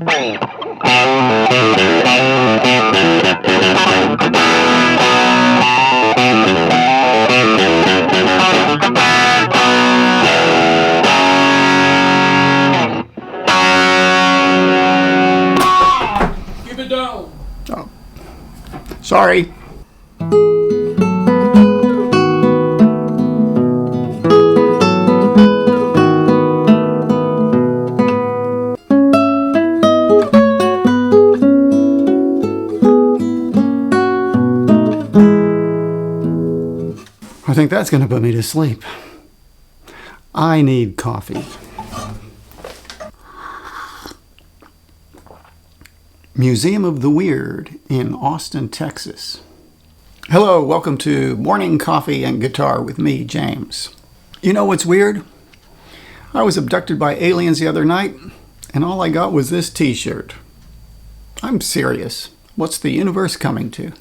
Keep it down. Oh, sorry. I think that's going to put me to sleep. I need coffee. Museum of the Weird in Austin, Texas. Hello, welcome to Morning Coffee and Guitar with me, James. You know what's weird? I was abducted by aliens the other night, and all I got was this t-shirt. I'm serious. What's the universe coming to?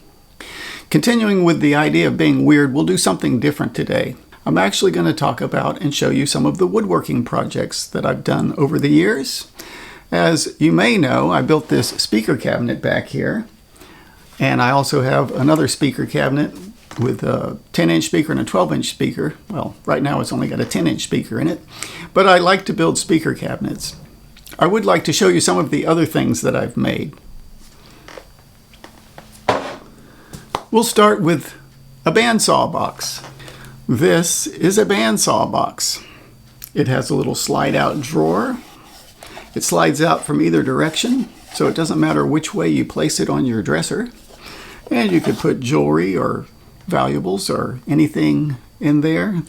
Continuing with the idea of being weird, we'll do something different today. I'm actually going to talk about and show you some of the woodworking projects that I've done over the years. As you may know, I built this speaker cabinet back here, and I also have another speaker cabinet with a 10-inch speaker and a 12-inch speaker. Well, right now it's only got a 10-inch speaker in it, but I like to build speaker cabinets. I would like to show you some of the other things that I've made. We'll start with a bandsaw box. This is a bandsaw box. It has a little slide-out drawer. It slides out from either direction, so it doesn't matter which way you place it on your dresser. And you could put jewelry or valuables or anything in there.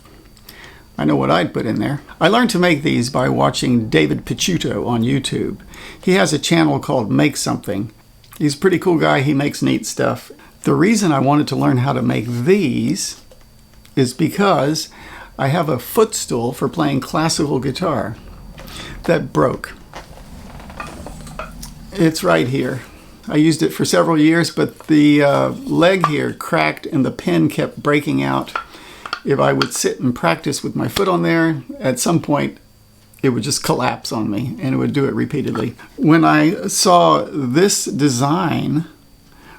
I know what I'd put in there. I learned to make these by watching David Picciuto on YouTube. He has a channel called Make Something. He's a pretty cool guy. He makes neat stuff. The reason I wanted to learn how to make these is because I have a footstool for playing classical guitar that broke. It's right here. I used it for several years, but the leg here cracked and the pin kept breaking out. If I would sit and practice with my foot on there, at some point it would just collapse on me, and it would do it repeatedly. When I saw this design,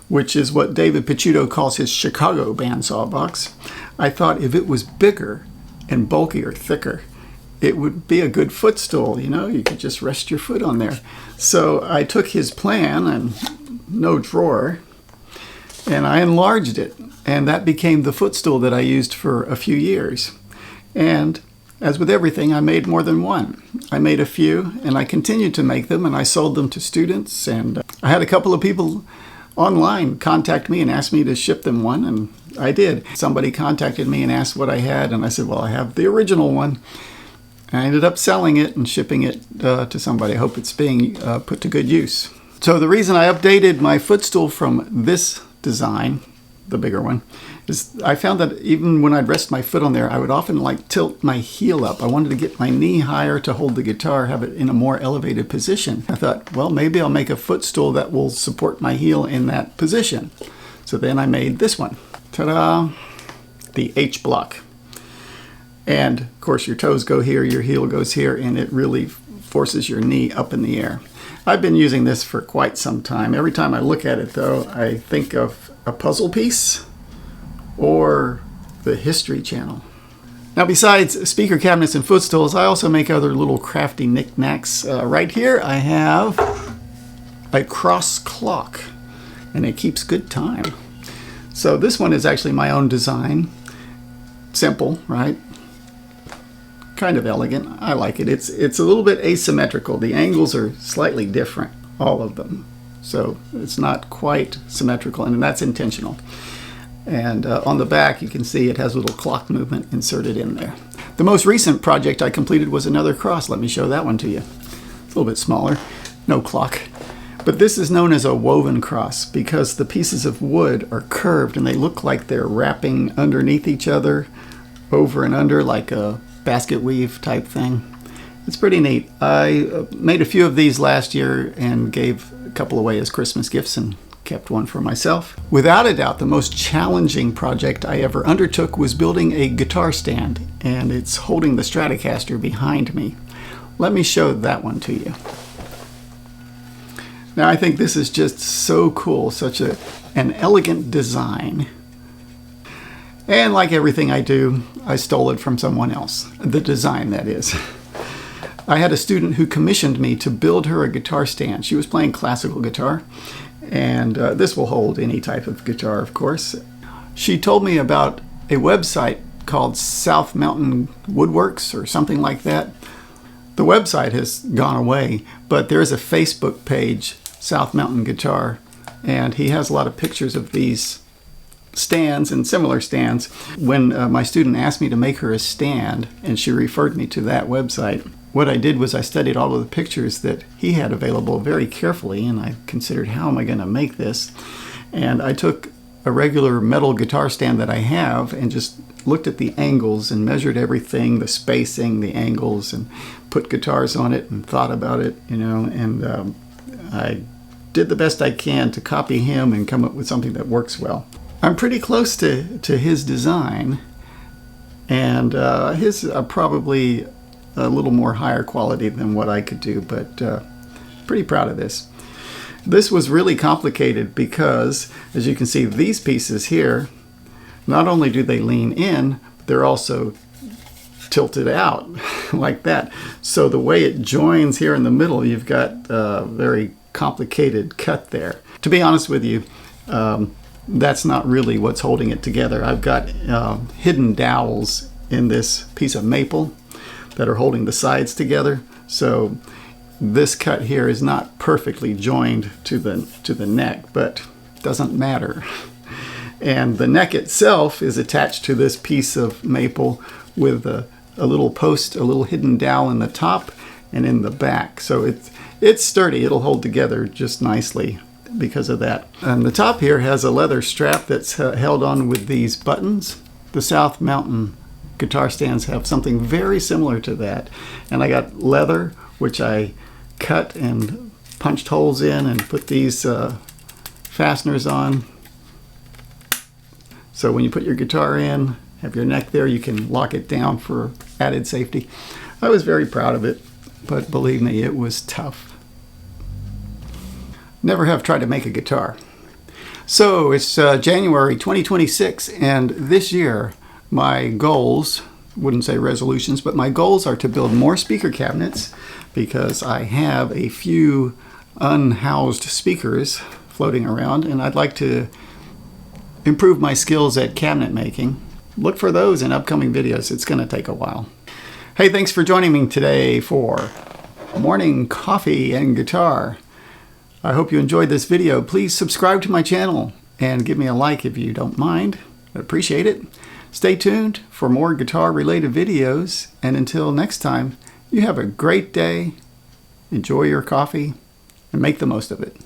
which is what David Picciuto calls his Chicago bandsaw box, I thought if it was bigger and bulkier, thicker, it would be a good footstool. You know, you could just rest your foot on there. So I took his plan and no drawer, and I enlarged it, and that became the footstool that I used for a few years. And as with everything, I made more than one. I made a few, and I continued to make them, and I sold them to students, and I had a couple of people online contact me and ask me to ship them one, and I did. Somebody contacted me and asked what I had, and I said, well, I have the original one. I ended up selling it and shipping it to somebody. I hope it's being put to good use. So the reason I updated my footstool from this design, the bigger one, is I found that even when I'd rest my foot on there, I would often like tilt my heel up. I wanted to get my knee higher to hold the guitar, have it in a more elevated position. I thought, well, maybe I'll make a footstool that will support my heel in that position. So then I made this one. Ta-da! The H block. And of course your toes go here, your heel goes here, and it really forces your knee up in the air. I've been using this for quite some time. Every time I look at it though, I think of a puzzle piece or the History Channel. Now besides speaker cabinets and footstools, I also make other little crafty knickknacks. Right here I have a cross clock, and it keeps good time. So this one is actually my own design. Simple, right? Kind of elegant. I like it. It's a little bit asymmetrical. The angles are slightly different, all of them. So it's not quite symmetrical, and that's intentional. And on the back, you can see it has a little clock movement inserted in there. The most recent project I completed was another cross. Let me show that one to you. It's a little bit smaller, no clock. But this is known as a woven cross because the pieces of wood are curved and they look like they're wrapping underneath each other, over and under, like a basket weave type thing. It's pretty neat. I made a few of these last year and gave a couple away as Christmas gifts and kept one for myself. Without a doubt, the most challenging project I ever undertook was building a guitar stand, and it's holding the Stratocaster behind me. Let me show that one to you. Now I think this is just so cool, such an elegant design. And like everything I do, I stole it from someone else. The design, that is. I had a student who commissioned me to build her a guitar stand. She was playing classical guitar, and this will hold any type of guitar, of course. She told me about a website called South Mountain Woodworks or something like that. The website has gone away, but there's a Facebook page, South Mountain Guitar, and he has a lot of pictures of these stands and similar stands. When my student asked me to make her a stand, and she referred me to that website, what I did was I studied all of the pictures that he had available very carefully, and I considered, how am I going to make this? And I took a regular metal guitar stand that I have and just looked at the angles and measured everything, the spacing, the angles, and put guitars on it and thought about it, and I did the best I can to copy him and come up with something that works well. I'm pretty close to his design, and his are probably a little more higher quality than what I could do, but pretty proud of this. This was really complicated because, as you can see, these pieces here, not only do they lean in, they're also tilted out like that. So the way it joins here in the middle, you've got a very complicated cut there. To be honest with you, that's not really what's holding it together. I've got hidden dowels in this piece of maple that are holding the sides together. So this cut here is not perfectly joined to the neck, but doesn't matter. And the neck itself is attached to this piece of maple with a little post, a little hidden dowel in the top and in the back. So it's sturdy. It'll hold together just nicely because of that. And the top here has a leather strap that's held on with these buttons. The South Mountain guitar stands have something very similar to that. And I got leather, which I cut and punched holes in and put these fasteners on. So when you put your guitar in, have your neck there, you can lock it down for added safety. I was very proud of it, but believe me, it was tough. Never have tried to make a guitar. So it's January 2026, and this year my goals, wouldn't say resolutions, but my goals are to build more speaker cabinets, because I have a few unhoused speakers floating around, and I'd like to improve my skills at cabinet making. Look for those in upcoming videos. It's going to take a while. Hey, thanks for joining me today for Morning Coffee and Guitar. I hope you enjoyed this video. Please subscribe to my channel and give me a like if you don't mind. I appreciate it. Stay tuned for more guitar-related videos, and until next time, you have a great day, enjoy your coffee, and make the most of it.